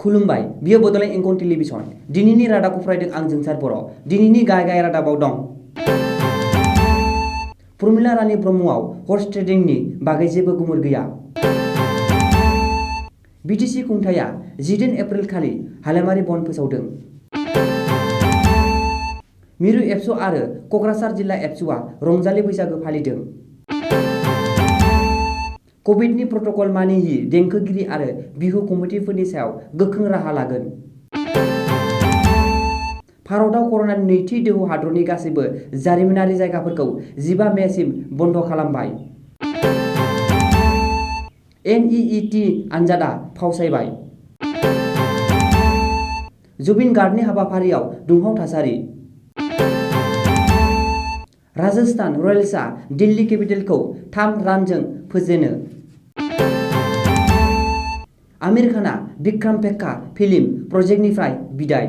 खुलुमबाय बियो बड'लेण्ड इंखं टेलिभिजन दिनैनि रादाबखौ फरायदों आं जोंसार बर' दिनैनि गाहाय रादाबाव दं प्रमिला रानी ब्रह्मआव हर्स ट्रेडिंनि बागै जेबो गुमुर गैया। बिटिसि खुंथाया 10 एप्रिल खालि हालामारि बन्द फोसावदों। मिरु एबसु आरो क'क्राझार जिल्ला एबसुआ रंजालि बैसागो फालिदों। कभिडनि प्रट'कल मानियि देंखोगिरि आरो बिहु कमिटिफोरनि सायाव गोख्रों राहा लागोन। भारतआव कर'नानि नैथि दोहौ हादरनि गासैबो जारिमिनारि जायगाफोरखौ 15 मेसिम बन्द खालामबाय। NEET आनजादआ फावसायबाय। जुबिन गार्डनि हाबाफारियाव दुंहाव थासारि। राजस्थान रयेल्सआ दिल्ली केपिटेलखौ 3 रानजों फेजेनो। आमिर खानआ विक्रम भेक्का फिल्म प्रजेक्टनिफ्राय बिदाय।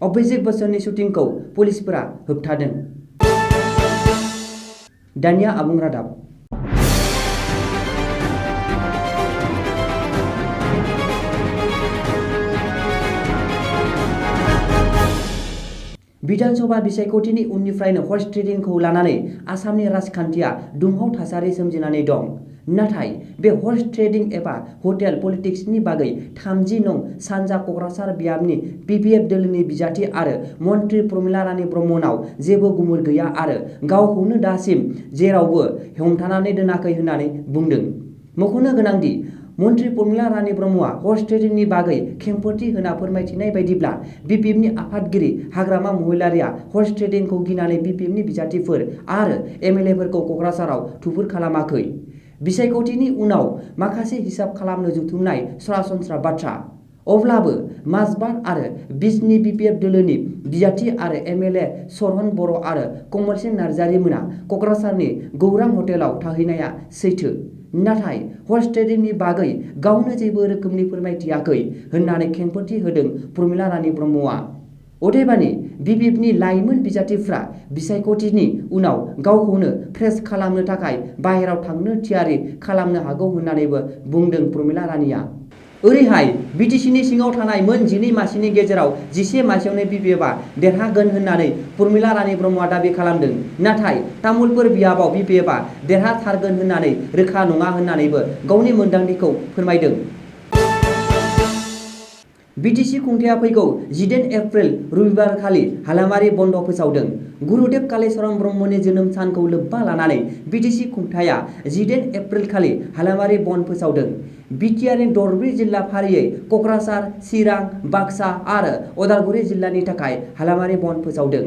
अभिषेक बच्चननि शुटिंखौ पुलिसफोरा होबथादों। दानिया आबुं रादाब। विधानसभा बिसायख'थिनि उननिफ्रायनो हर्स ट्रेडिंखौ लानानै आसामनि राजखान्थिया दुंहाव थासारि सोमजिनानै दं। नाथाय बे हर्स ट्रेडिं एबा हटेल पलिटिक्सनि बागै 30 नं सानजा क'क्राझार बियाबनि PPF दोलोनि बिजाथि आरो मन्त्रि प्रमिला रानी ब्रह्मनाव जेबो गुमुर गैया आरो गावखौनो दासिम जेरावबो हमथानानै दोनाखै होननानै बुंदों। मख'नो गोनांदि मन्त्रि प्रमिला रानी ब्रह्मआ हर्स ट्रेडिंनि बागै खेंफोरथि होना फोरमायथिनाय बायदिब्ला BPFनि आफादगिरि हाग्रामा महिलारिया हर्स ट्रेडिंखौ गिनानै BPFनि बिजाथिफोर आरो MLAफोरखौ क'क्राझाराव थुबुर खालामाखै। बिसायख'थिनि उनाव माखासे हिसाब खालामनो जुथुमनाय सरासनस्रा बाथ्रा। अब्लाबो माजबाद आरो बिजनि BPF दोलोनि बिजाथि आरो MLA सरहन बर' आरो कमलसेन नार्जारि मोना क'क्राझारनि गौरां हटेलाव थाहैनाया सैथो। नाथाय हर्स ट्रेडिंनि बागै गावनो जेबो रोखोमनि फोरमायथियाखै होननानै खेंफोरथि होदों प्रमिला रानी ब्रह्मआ। अदेबानि BPFनि लाइमोन बिजाथिफ्रा बिसायख'थिनि उनाव गावखौनो फ्रेस खालामनो थाखाय बाहेराव थांनो थियारि खालामनो हागौ होननानैबो बुंदों प्रमिला रानीया। ओरैहाय बिटिसिनि सिङाव थानाय मोन 12 मासिनि गेजेराव 11 मासियावनो BPFआ देरहागोन होननानै प्रमिला रानी ब्रह्मआ दाबि खालामदों। नाथाय तामुलपुर बियाबाव BPFआ देरहाथारगोन होननानै रोखा नङा होननानैबो गावनि मोन्दांथिखौ फोरमायदों। बिटिसि खुंथाया फैगौ 10 एप्रिल रबिबारखालि हालामारि बन्द फोसावदों। गुरुदेव कालिचरण ब्रह्मनि जोनोम सानखौ लोब्बा लानानै बिटिसि खुंथाया 10 एप्रिल खालि हालामारि बन्द फोसावदों। बिटिआरनि दरब्रै जिल्ला फारियै क'क्राझार, चिरां, बाक्सा आरो उदालगुरि जिल्लानि थाखाय हालामारि बन्द फोसावदों।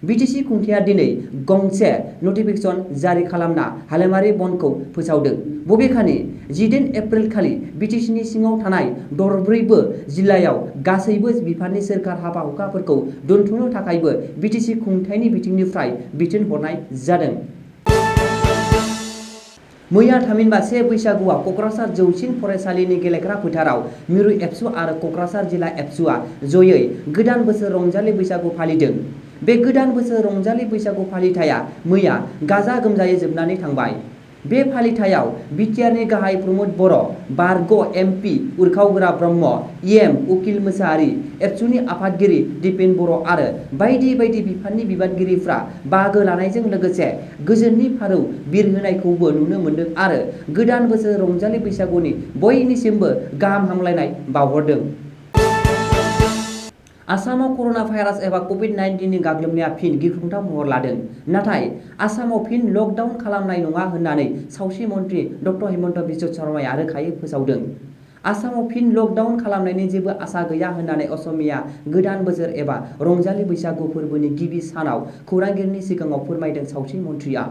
बिटिसि खुंथाया दिनै गंसे नटिफिकेसन जारि खालामना हालामारि बन्दखौ फोसावदों। बबेखानि 10 एप्रिल खालि बिटिसिनि सिङाव थानाय दरब्रैबो जिल्लायाव गासैबो बिफाननि सोरखार हाबा हुखाफोरखौ दोनथ'नो थाखायबो बिटिसि खुंथायनि बिथिंनिफ्राय बिथोन हरनाय जादों। मैया थामहिनबा 1 बैसागुआव क'क्राझार जौसिन फरायसालिनि गेलेग्रा फोथाराव मिरु एबसु आरो क'क्राझार जिल्ला एबसुआ जयै गोदान बोसोर रंजालि बैसागु फालिदों। बे गोदान बोसोर रंजालि बैसागु फालिथाया मैया गाजा गोमजायै जोबनानै थांबाय। बे फालिथायाव बिटिआरनि गाहाय प्रमद बर', बारग' MP उरखावगोरा ब्रह्म, EM उकिल मोसाहारि, एबसुनि आफादगिरि दिपेन बर' आरो बायदि बायदि बिफाननि बिबानगिरिफ्रा बाहागो लानायजों लोगोसे गोजोननि फारौ बिरहोनायखौबो नुनो मोन्दों आरो गोदान बोसोर रंजालि बैसागुनि बयनिसिमबो गाहाम हामलायनाय बावहरदों। आसामाव कर'ना भाइरास एबा COVID-19नि गाग्लोबनाया फिन गिख्रंथाव महर लादों। नाथाय आसामाव फिन लकडाउन खालामनाय नङा होननानै सावस्रि मन्त्रि डक्टर हिमन्त बिश्व शर्माया रोखायै फोसावदों। आसामाव फिन लकडाउन खालामनायनि जेबो आसा गैया होननानै असमिया गोदान बोसोर एबा रंजालि बैसागु फोरबोनि गिबि सानाव खौरांगिरिनि सिगाङाव फोरमायदों सावस्रि मन्थ्रिया।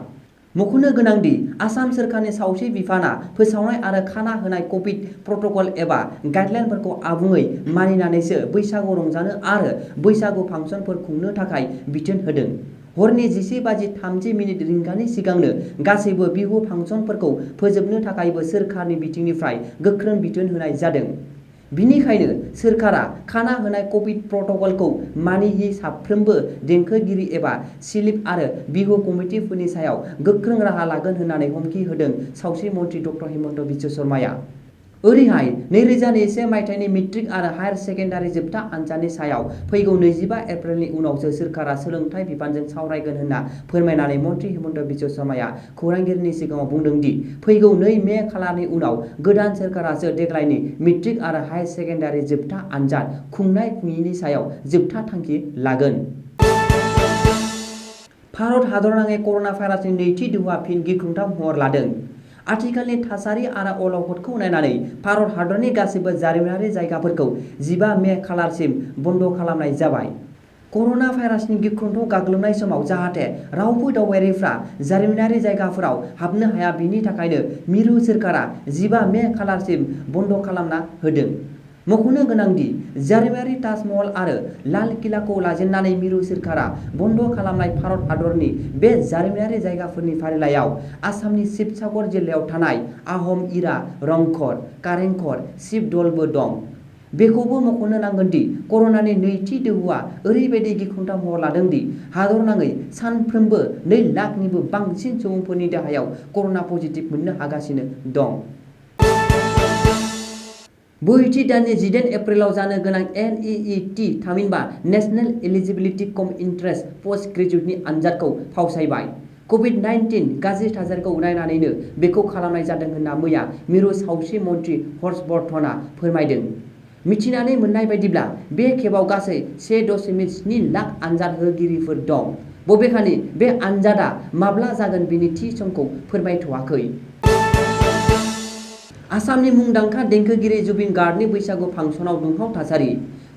मख'नो गोनांदि आसाम सोरखारनि सावस्रि बिफाना फोसावनाय आरो खाना होनाय कभिड प्रट'कल एबा गाइडलाइनफोरखौ आबुङै मानिनानैसो बैसागु रंजानो आरो बैसागु फांसनफोर खुंनो थाखाय बिथोन होदों। हरनि 11:30 रिंगानि सिगांनो गासैबो बिहु फांसनफोरखौ फोजोबनो थाखायबो सोरखारनि बिथिंनिफ्राय गोख्रों बिथोन होनाय जादों। बिनिखायनो सोरखारा खाना होनाय कभिड प्रट'कलखौ मानियि साफ्रोमबो देंखोगिरि एबा सिलिप आरो बिहु कमिटिफोरनि सायाव गोख्रों राहा लागोन होननानै हुमखि होदों सावस्रि मन्थ्रि डक्टर हिमन्त बिश्व शर्माया। ओरैहाय 2021 मायथाइनि मेट्रिक आरो हायार सेकेन्डारि जोबथा आनजादनि सायाव फैगौ 25 एप्रिलनि उनावसो सोरखारा सोलोंथाइ बिफानजों सावरायगोन होनना फोरमायनानै मन्त्रि हिमन्त बिश्व शर्माया खौरांगिरिनि सिगाङाव बुंदों दि फैगौ 2 मे खालारनि उनाव गोदान सोरखारासो देग्लायनि मेट्रिक आरो हायार सेकेन्डारि जोबथा आनजाद खुंनाय खुङिनि सायाव जोबथा थांखि लागोन। भारत हादरनाङै कर'ना भाइरासनि नैथि दोहौआ फिन गिख्रंथाव महर लादों। आथिखालनि थासारि आरो अलखदखौ नायनानै भारत हादरनि गासैबो जारिमिनारि जायगाफोरखौ 15 मे खालारसिम बन्द' खालामनाय जाबाय। कर'ना भाइरासनि गिख्रंथाव गाग्लोबनाय समाव जाहाथे रावबो दावबायारिफ्रा जारिमिनारि जायगाफोराव हाबनो हाया बेनि थाखायनो मिरु सोरखारा 15 मे खालारसिम बन्द' खालामना होदों। मख'नो गोनांदि जारिमिनारि ताजमहल आरो लाल किलाखौ लाजेननानै मिरु सोरखारा बन्द' खालामनाय भारत हादरनि बे जारिमिनारि जायगाफोरनि फारिलाइयाव आसामनि शिबसागर जिल्लायाव थानाय आहम इरा रंघर, कारेंघर, शिबद'लबो दं। बेखौबो मख'नो नांगोन दि कर'नानि नैथि दोहौआ ओरैबायदि गिख्रंथाव महर लादों दि हादरनाङै सानफ्रोमबो 2 लाखनिबो बांसिन सुबुंफोरनि देहायाव कर'ना पजिटिभ मोननो हागासिनो दं। बोहैथि दाननि 18 एप्रिलाव जानो गोनां NEET थामहिनबा नेशनेल एलिजिबिलिटि कम एन्ट्रेन्स पस्ट ग्रेजुएटनि आनजादखौ फावसायबाय। कभिड-19 गाज्रि थासारिखौ नायनानैनो बेखौ खालामनाय जादों होनना मैया मिरु सावस्रि मन्त्रि हर्षवर्धनआ फोरमायदों। मिथिनानै मोननाय बायदिब्ला बे खेबाव गासै 1.7 लाख आनजाद होगिरिफोर दं। बबेखानि बे आनजादा माब्ला जागोन बेनि थि समखौ फोरमायथ'वाखै। आसामनि मुंदांखा देंखोगिरि जुबिन गार्गनि बैसागु फांसनाव दुंहाव थासारि।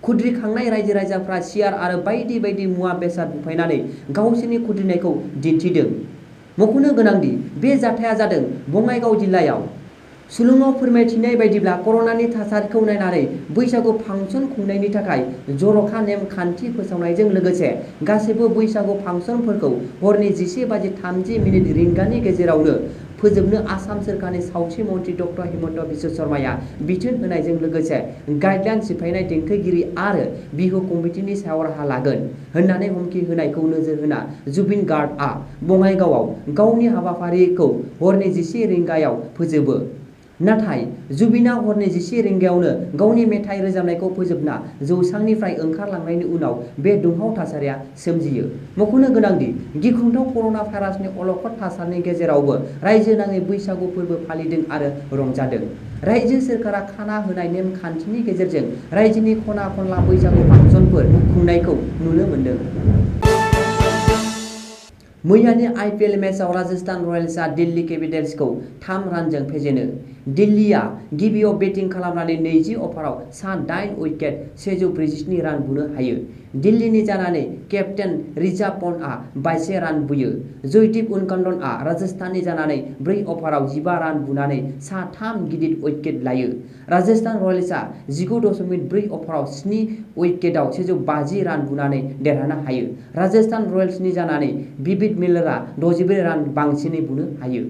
खुद्रिखांनाय रायजो राजाफ्रा सियार आरो बायदि बायदि मुवा बेसाद बुफायनानै गावसोरनि खुद्रिनायखौ दिन्थिदों। मख'नो गोनांदि बे जाथाया जादों बङाइगाव जिल्लायाव। सुलुङाव फोरमायथिनाय बायदिब्ला कर'नानि थासारिखौ नायनानै बैसागु फांसन खुंनायनि थाखाय जर'खा नेम खान्थि फोसावनायजों लोगोसे गासैबो बैसागु फांसनफोरखौ हरनि 11:30 रिंगानि गेजेरावनो फोजोबनो आसाम सोरखारनि सावस्रि मन्त्रि डॉ हिमन्त बिश्व शर्माया बिथोन होनायजों लोगोसे गाइडलाइन सिफायनाय देंखोगिरि आरो बिहु कमिटिनि सायाव राहा लागोन होननानै हुमखि होनायखौ नोजोर होना जुबिन गार्गआ बङाइगावआव गावनि हाबाफारिखौ हरनि 11 रिंगायाव फोजोबो। नाथाय जुबिना हरनि 11 रिंगायावनो गावनि मेथाइ रोजाबनायखौ फोजोबना जौसांनिफ्राय ओंखारलांनायनि उनाव बे दुंहाव थासारिया सोमजियो। मख'नो गोनांदि गिख्रंथाव कर'ना भाइरासनि अलखद थासारिनि गेजेरावबो रायजो नाङै बैसागु फोरबो फालिदों आरो रंजादों। रायजो सोरखारा खाना होनाय नेम खान्थिनि गेजेरजों रायजोनि खना खनला बैसागु फांसनफोर खुंनायखौ नुनो मोन्दों। मैयानि IPL मेचआव राजस्थान रयेल्सआ दिल्ली केपिटेल्सखौ 3 रानजों फेजेनो। दिल्लीआ गिबियाव बेटिं खालामनानै 20 अभाराव सा-8 उइकेट 147 रान बुनो हायो। दिल्लीनि जानानै केप्तेन ऋषभ पन्टआ 22 रान बुयो। जयदीप उनकदनआ राजस्थाननि जानानै 4 अभाराव 15 रान बुनानै सा-3 गिदिर उइकेट लायो। राजस्थान रयेल्सआ 19.4 अभाराव 7 उइकेटआव 150 रान बुनानै देरहानो हायो। राजस्थान रयेल्सनि जानानै बिबिड मिलारआ 64 रान बांसिनै बुनो हायो।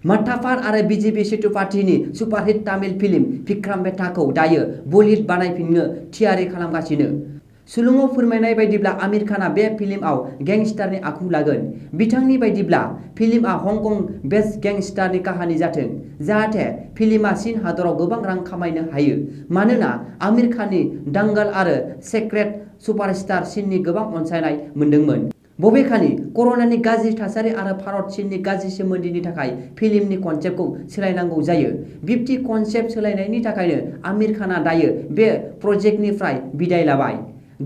मात्ताफार आरो बिजेपि सेतुपाथीनि सुपारहिट तामिल फिल्म विक्रमवेताखौ दायो बलिउड बानायफिननो थियारि खालामगासिनो। सुलुङाव फोरमायनाय बायदिब्ला आमिर खानआ बे फिल्मआव गेंगस्टारनि आखु लागोन। बिथांनि बायदिब्ला फिल्मआ हंकं बेस्ड गेंगस्टारनि काहानि जाथों। जाहाथे फिल्मआ चीन हादराव गोबां रां खामायनो हायो। मानोना आमिर खाननि दांगल आरो सेक्रेड सुपारस्टार चीननि गोबां अनसायनाय मोन्दोंमोन। बबेखानि कर'नानि गाज्रि थासारि आरो भारत चीननि गाज्रि सोमोन्दोनि थाखाय फिल्मनि कनसेप्टखौ सोलायनांगौ जायो। बिब्दि कनसेप्ट सोलायनायनि थाखायनो आमिर खानआ दायो बे प्रजेक्टनिफ्राय बिदाय लाबाय।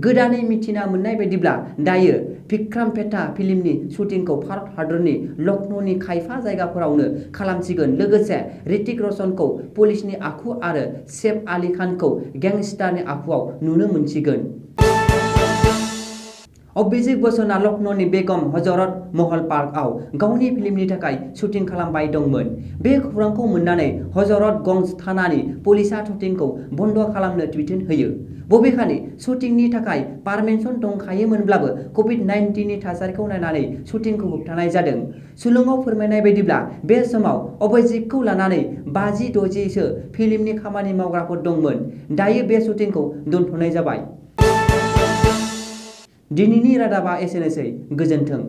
गोदानै मिथिना मोननाय बायदिब्ला दायो विक्रमवेता फिल्मनि शुटिंखौ भारत हादरनि लखनौनि खायफा जायगाफोरावनो खालामसिगोन। लोगोसे ऋतिक रोशनखौ पुलिसनि आखु आरो सैफ आली खानखौ गेंगस्टारनि आखुआव नुनो मोनसिगोन। अभिषेक बच्चनआ लखनौनि बेगम हजरत महल पार्कआव गावनि फिल्मनि थाखाय शुटिं खालामबाय दंमोन। बे खौरांखौ मोननानै हजरतगंज थानानि पुलिसआ शुटिंखौ बन्द' खालामनो बिथोन होयो। बबेखानि शुटिंनि थाखाय पारमिसन दंखायोमोनब्लाबो कभिड-19 नि थासारिखौ नायनानै शुटिंखौ होबथानाय जादों। सुलुङाव फोरमायनाय बायदिब्ला बे समाव अभिषेकखौ लानानै 50-60 सो फिल्मनि खामानि मावग्राफोर दंमोन। दायो बे शुटिंखौ दोनथ'नाय जाबाय। दिनैनि रादाबा एसेनोसै। गोजोन्थों।